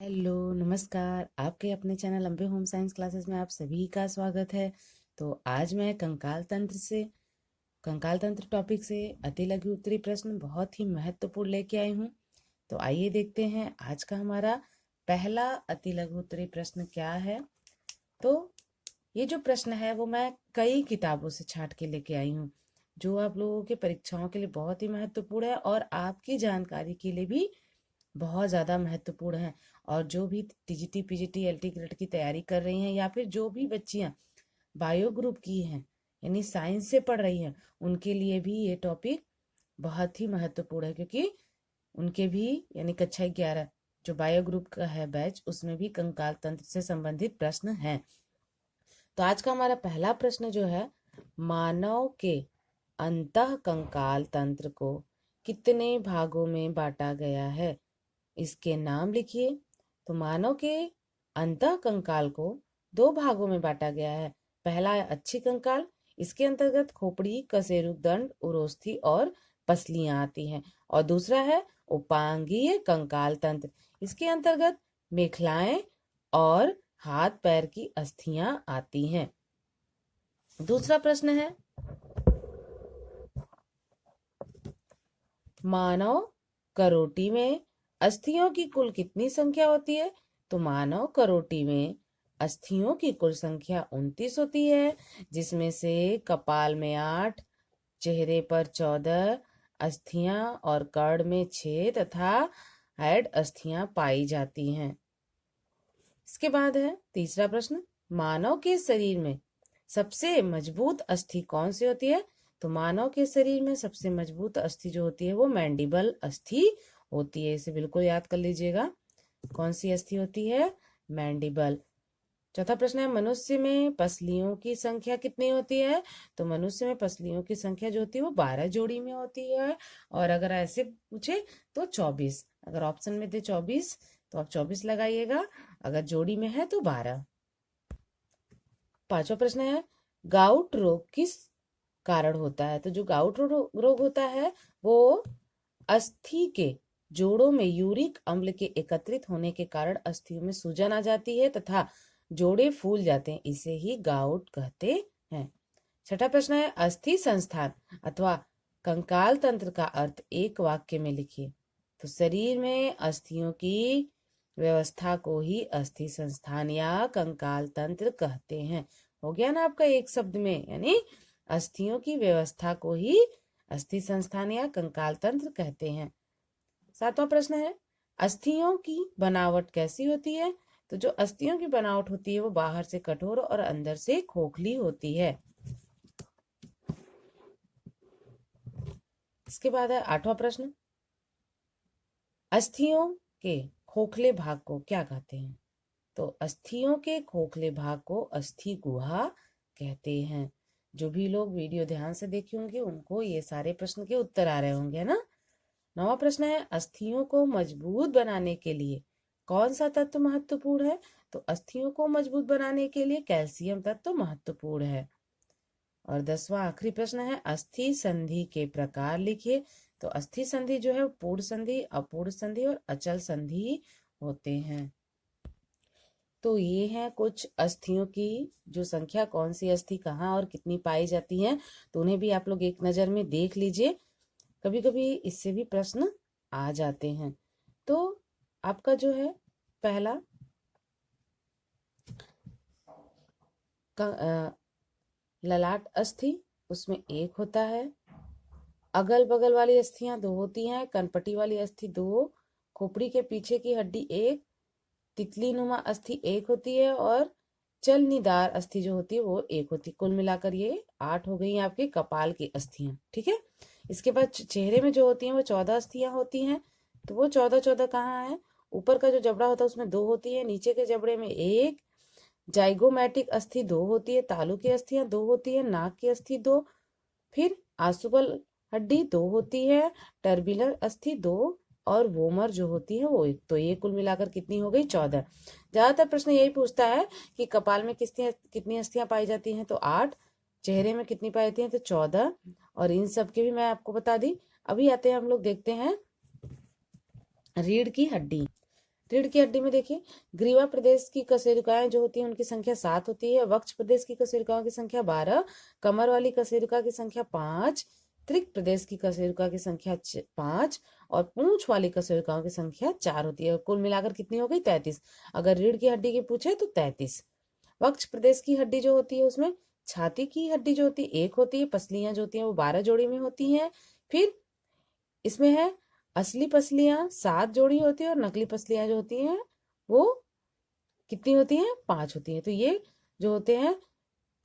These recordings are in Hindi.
हेलो नमस्कार। आपके अपने channel Ambe home science classes में आप सभी का स्वागत है। तो आज मैं कंकाल तंत्र टॉपिक से अति लघु उत्तरी प्रश्न बहुत ही महत्वपूर्ण लेके आई हूँ। तो आइए देखते हैं आज का हमारा पहला अति लघु उत्तरी प्रश्न क्या है। तो ये जो प्रश्न है वो मैं कई किताबों से छांट के लेके आई हूँ, जो आप लोगों के परीक्षाओं के लिए बहुत ही महत्वपूर्ण है और आपकी जानकारी के लिए भी बहुत ज़्यादा महत्वपूर्ण है। और जो भी टीजीटी पीजीटी एलटी ग्रेड की तैयारी कर रही हैं या फिर जो भी बच्चियां बायो ग्रुप की हैं यानी साइंस से पढ़ रही हैं, उनके लिए भी ये टॉपिक बहुत ही महत्वपूर्ण है, क्योंकि उनके भी यानी कक्षा 11 जो बायो ग्रुप का है बैच, उसमें भी कंकाल तंत्र से संबंधित प्रश्न हैं। तो आज का हमारा पहला प्रश्न जो है, मानव के अंतः कंकाल तंत्र को कितने भागों में बांटा गया है? इसके नाम लिखिए। तो मानव के अंतः कंकाल को दो भागों में बांटा गया है। पहला है अच्छी कंकाल, इसके अंतर्गत खोपड़ी, कशेरुक दंड, उरोस्थी और पसलियां आती हैं। और दूसरा है उपांगीय कंकाल तंत्र, इसके अंतर्गत मेखलाएं और हाथ पैर की अस्थियां आती हैं। दूसरा प्रश्न है, मानव करोटी में अस्थियों की कुल कितनी संख्या होती है? तो मानव करोटी में अस्थियों की कुल संख्या 29 होती है, जिसमें से कपाल में 8, चेहरे पर 14 अस्थियां और कड़ में 6 तथा हेड अस्थियां पाई जाती हैं। इसके बाद है तीसरा प्रश्न, मानव के शरीर में सबसे मजबूत अस्थि कौन सी होती है? तो मानव के शरीर में सबसे मजबूत अस्थि जो होती है वो मैंडिबल अस्थि होती है। इसे बिल्कुल याद कर लीजिएगा, कौन सी अस्थि होती है? मैंडिबल। चौथा प्रश्न है, मनुष्य में पसलियों की संख्या कितनी होती है? तो मनुष्य में पसलियों की संख्या जो होती है वो 12 जोड़ी में होती है। और अगर ऐसे पूछे तो 24। अगर ऑप्शन में दे 24 तो आप 24 लगाइएगा, अगर जोड़ी में है तो 12। पांचवा प्रश्न है, गाउट रोग किस कारण होता है? तो जो गाउट रोग होता है वो अस्थि के जोड़ों में यूरिक अम्ल के एकत्रित होने के कारण अस्थियों में सूजन आ जाती है तथा जोड़े फूल जाते हैं, इसे ही गाउट कहते हैं। छठा प्रश्न है, अस्थि संस्थान अथवा कंकाल तंत्र का अर्थ एक वाक्य में लिखिए। तो शरीर में अस्थियों की व्यवस्था को ही अस्थि संस्थान या कंकाल तंत्र कहते हैं। हो गया ना आपका एक शब्द में, यानी अस्थियों की व्यवस्था को ही अस्थि संस्थान या कंकाल तंत्र कहते हैं। सातवां प्रश्न है, अस्थियों की बनावट कैसी होती है? तो जो अस्थियों की बनावट होती है वो बाहर से कठोर और अंदर से खोखली होती है। इसके बाद है आठवां प्रश्न, अस्थियों के खोखले भाग को क्या कहते हैं? तो अस्थियों के खोखले भाग को अस्थि गुहा कहते हैं। जो भी लोग वीडियो ध्यान से देखे होंगे उनको ये सारे प्रश्न के उत्तर आ रहे होंगे, है ना। नवा प्रश्न है, अस्थियों को मजबूत बनाने के लिए कौन सा तत्व महत्वपूर्ण है? तो अस्थियों को मजबूत बनाने के लिए कैल्शियम तत्व महत्वपूर्ण है। और 10वां आखिरी प्रश्न है, अस्थि संधि के प्रकार लिखिए। तो अस्थि संधि जो है पूर्ण संधि, अपूर्ण संधि और अचल संधि होते हैं। तो ये हैं कुछ अस्थियों की जो संख्या, कौन सी अस्थि कहाँ और कितनी पाई जाती है, तो उन्हें भी आप लोग एक नज़र में देख लीजिए। कभी कभी इससे भी प्रश्न आ जाते हैं। तो आपका जो है पहला ललाट अस्थि, उसमें एक होता है। अगल बगल वाली अस्थियां दो होती हैं। कनपटी वाली अस्थि दो, खोपड़ी के पीछे की हड्डी एक, तितली नुमा अस्थि एक होती है और चलनीदार अस्थि जो होती है वो एक होती है। कुल मिलाकर ये 8 हो गई आपके कपाल की अस्थियां, ठीक है। इसके बाद चेहरे में जो होती हैं वो 14 अस्थियां होती हैं। तो वो 14 कहाँ है? ऊपर का जो जबड़ा होता है उसमें दो होती है, नीचे के जबड़े में एक। जाइगोमैटिक अस्थि दो होती है, तालु की अस्थियां दो होती है, नाक की अस्थि दो, फिर आसुबल हड्डी दो होती है, टर्बिलर अस्थि दो और वोमर जो होती है वो एक। तो ये कुल मिलाकर कितनी हो गई? 14। ज्यादातर प्रश्न यही पूछता है कि कपाल में कितनी अस्थियां पाई जाती हैं, तो 8। चेहरे में कितनी पाई जाती हैं, तो 14। और इन सब के भी मैं आपको बता दी। अभी आते हैं हम लोग देखते हैं रीढ़ की हड्डी। रीढ़ की हड्डी में देखिए, ग्रीवा प्रदेश की कशेरुकाएं जो होती हैं उनकी संख्या 7 होती है, वक्ष प्रदेश की कशेरुकाओं की संख्या 12, कमर वाली कशेरुका की संख्या 5, त्रिक प्रदेश की कशेरुका की संख्या 5 और पूंछ वाली कशेरुकाओं की संख्या 4 होती है। कुल मिलाकर कितनी हो गई? 33। अगर रीढ़ की हड्डी की पूछे तो 33। वक्ष प्रदेश की हड्डी जो होती है उसमें छाती की हड्डी जो होती है 1 होती है, पसलियां जो होती हैं वो 12 जोड़ी में होती हैं। फिर इसमें है असली पसलियां 7 जोड़ी होती है और नकली पसलियां जो होती हैं वो कितनी होती हैं? 5 होती हैं। तो ये जो होते हैं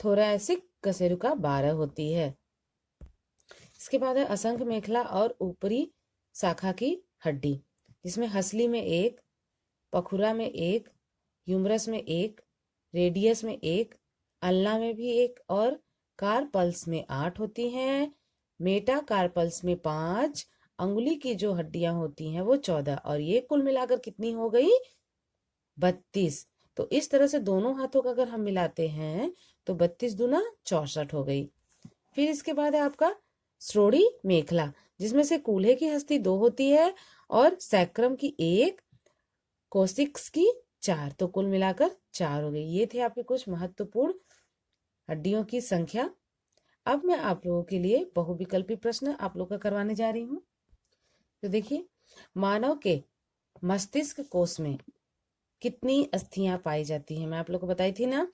थोरैसिक कशेरुका 12 होती है। इसके बाद है असंख्य मेखला और ऊपरी शाखा की हड्डी, जिसमें हसली में 1, पखुरा में 1, ह्यूमरस में 1, रेडियस में 1, अल्ना में भी 1 और कार्पल्स में 8 होती हैं। मेटा कार्पल्स में 5, अंगुली की जो हड्डियां होती हैं वो 14 और ये कुल मिलाकर कितनी हो गई? 32। तो इस तरह से दोनों हाथों का अगर हम मिलाते हैं तो 32 दूना 64 हो गई। फिर इसके बाद है आपका श्रोणी मेखला, जिसमें से कूल्हे की हस्ती 2 होती है और सैक्रम की 1, कोसिक्स की 4, तो कुल मिलाकर 4 हो गई। ये थे आपके कुछ महत्वपूर्ण हड्डियों की संख्या। अब मैं आप लोगों के लिए बहुविकल्पी प्रश्न आप लोग का करवाने जा रही हूँ। तो देखिए, मानव के मस्तिष्क कोश में कितनी अस्थियां पाई जाती हैं? मैं आप लोग को बताई थी ना,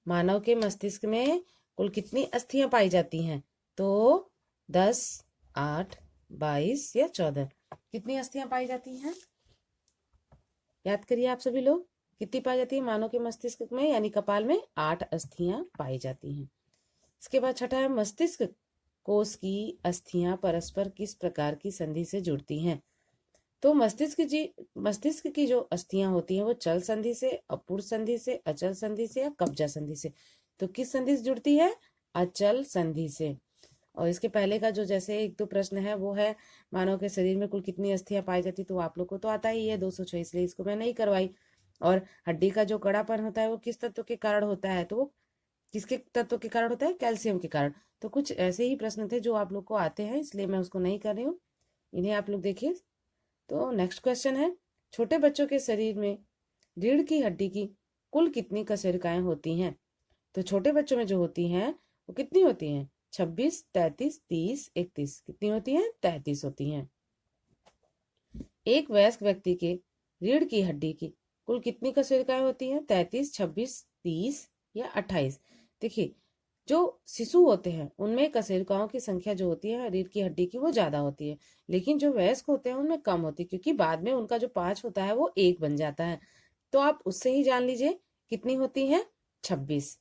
मानव के मस्तिष्क में कुल कितनी अस्थियां पाई जाती हैं? तो 10, 8, 22 या 14 कितनी अस्थियां पाई जाती हैं? याद करिए आप सभी लोग, कितनी पाई जाती है मानव के मस्तिष्क में यानी कपाल में? 8 अस्थियां पाई जाती हैं। इसके बाद छठा है, मस्तिष्क कोश की अस्थियां परस्पर किस प्रकार की संधि से जुड़ती हैं? तो मस्तिष्क की जो अस्थियां होती हैं वो चल संधि से, अपूर्ण संधि से, अचल संधि से या कब्जा संधि से। तो किस संधि से जुड़ती है? अचल संधि से। और इसके पहले का जो जैसे एक दो प्रश्न है वो है मानव के शरीर में कुल कितनी अस्थियां पाई जाती, तो आप लोग को तो आता ही है 206, इसलिए इसको मैं नहीं करवाई। और हड्डी का जो कड़ापन होता है वो किस तत्व के कारण होता है? तो वो किसके तत्व के कारण होता है? कैल्शियम के कारण। तो कुछ ऐसे ही प्रश्न थे जो आप लोग को आते हैं, इसलिए मैं उसको नहीं कर रही हूँ, इन्हें आप लोग देखिए। तो नेक्स्ट क्वेश्चन है, छोटे बच्चों के शरीर में रीढ़ की हड्डी की कुल कितनी कशेरुकाएं होती हैं? तो छोटे बच्चों में जो होती हैं वो कितनी होती हैं? 26, 33, 30, 31 कितनी होती हैं? 33 होती हैं। एक वयस्क व्यक्ति के रीढ़ की हड्डी की कुल कितनी कशेरुकाएं होती हैं? 33, 26, 30 या 28? देखिए, जो शिशु होते हैं उनमें कशेरुकाओं की संख्या जो होती है रीढ़ की हड्डी की वो ज्यादा होती है, लेकिन जो वयस्क होते हैं उनमें कम होती है, क्योंकि बाद में उनका जो 5 होता है वो 1 बन जाता है। तो आप उससे ही जान लीजिए कितनी होती है? 26।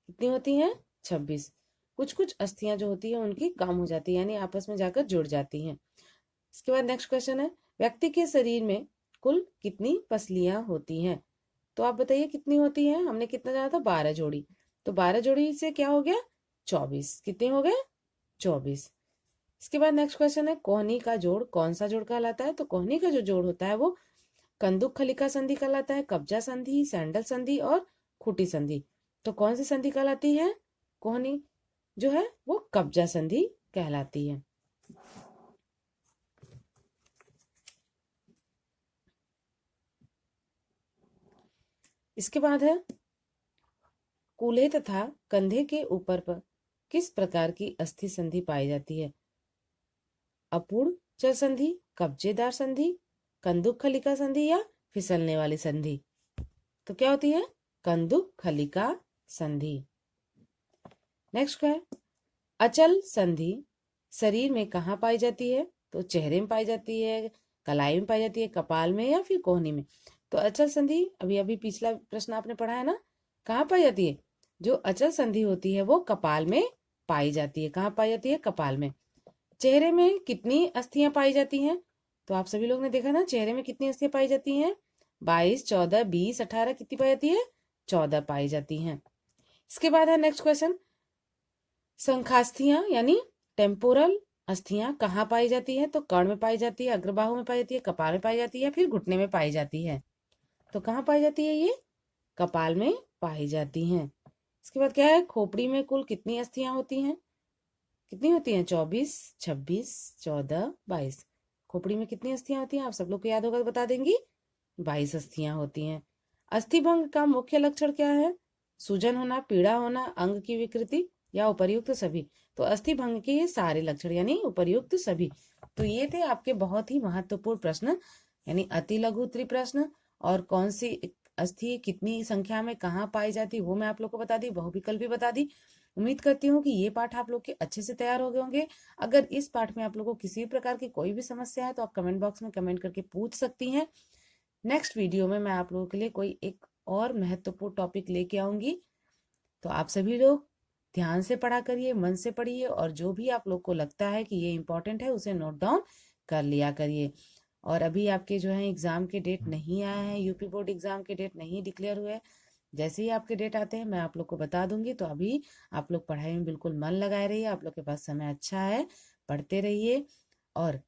कितनी होती है? 26। कुछ कुछ अस्थियां जो होती है उनकी कम हो जाती है, यानी आपस में जाकर जुड़ जाती हैं। इसके बाद नेक्स्ट क्वेश्चन है, व्यक्ति के शरीर में कुल कितनी पसलियां होती हैं? तो आप बताइए कितनी होती हैं? हमने कितना जाना था? 12 जोड़ी। तो 12 जोड़ी से क्या हो गया? 24। कितने हो गए? 24। इसके बाद नेक्स्ट क्वेश्चन है, कोहनी का जोड़ कौन सा जोड़ कहलाता है? तो कोहनी का जो जोड़ होता है वो कंदुक खलिका संधि कहलाता है, कब्जा संधि, सैंडल संधि और खूटी संधि। तो कौन सी संधि कहलाती है? कोहनी जो है वो कब्जा संधि कहलाती है। इसके बाद है, कूल्हे तथा कंधे के ऊपर पर किस प्रकार की अस्थि संधि पाई जाती है? अपूर्ण चल संधि, कब्जेदार संधि, कंदुक खलिका संधि या फिसलने वाली संधि? तो क्या होती है? कंदुक खलिका संधि। नेक्स्ट है, अचल संधि शरीर में कहाँ पाई जाती है? तो चेहरे में पाई जाती है, कलाई में पाई जाती है, कपाल में या फिर कोहनी में? तो अचल संधि अभी अभी पिछला प्रश्न आपने पढ़ा है ना, कहाँ पाई जाती है? जो अचल संधि होती है वो कपाल में पाई जाती है। कहाँ पाई जाती है? कपाल में। चेहरे में कितनी अस्थियां पाई जाती हैं? तो आप सभी लोग ने देखा ना, चेहरे में कितनी अस्थियां पाई जाती हैं? 22, 14, 20, 18 कितनी पाई जाती है? 14 पाई जाती हैं। इसके बाद है नेक्स्ट क्वेश्चन, शंखास्थियां यानी टेम्पोरल अस्थियां कहाँ पाई जाती है? तो कर्ण में पाई जाती है, अग्रबाहु में पाई जाती है, कपाल में पाई जाती है, फिर घुटने में पाई जाती है। तो कहाँ पाई जाती है ये? कपाल में पाई जाती हैं। इसके बाद क्या है, खोपड़ी में कुल कितनी अस्थियां होती हैं? कितनी होती हैं? 24, 26, 14, 22। खोपड़ी में कितनी अस्थियां होती हैं? आप सब लोग को याद होगा तो बता देंगी। 22 अस्थियां होती हैं। अस्थिभंग का मुख्य लक्षण क्या है? सूजन होना, पीड़ा होना, अंग की विकृति या उपर्युक्त सभी। तो अस्थिभंग के ये सारे लक्षण यानी उपर्युक्त सभी। तो ये थे आपके बहुत ही महत्वपूर्ण प्रश्न, यानी अति लघु उत्तरी प्रश्न। और कौन सी अस्थि कितनी संख्या में कहाँ पाई जाती वो मैं आप लोग को बता दी, बहुविकल्प भी बता दी। उम्मीद करती हूँ कि ये पाठ आप लोग के अच्छे से तैयार हो गए होंगे। अगर इस पाठ में आप लोगों को किसी भी प्रकार की कोई भी समस्या है तो आप कमेंट बॉक्स में कमेंट करके पूछ सकती हैं। नेक्स्ट वीडियो में मैं आप लोगों के लिए कोई एक और महत्वपूर्ण टॉपिक लेके आऊंगी। तो आप सभी लोग ध्यान से पढ़ा करिए, मन से पढ़िए, और जो भी आप लोग को लगता है कि ये इम्पोर्टेंट है उसे नोट डाउन कर लिया करिए। और अभी आपके जो है एग्जाम के डेट नहीं आए हैं, यूपी बोर्ड एग्जाम के डेट नहीं डिक्लेयर हुए। जैसे ही आपके डेट आते हैं मैं आप लोग को बता दूंगी। तो अभी आप लोग पढ़ाई में बिल्कुल मन लगाए रहिए, आप लोग के पास समय अच्छा है, पढ़ते रहिए। और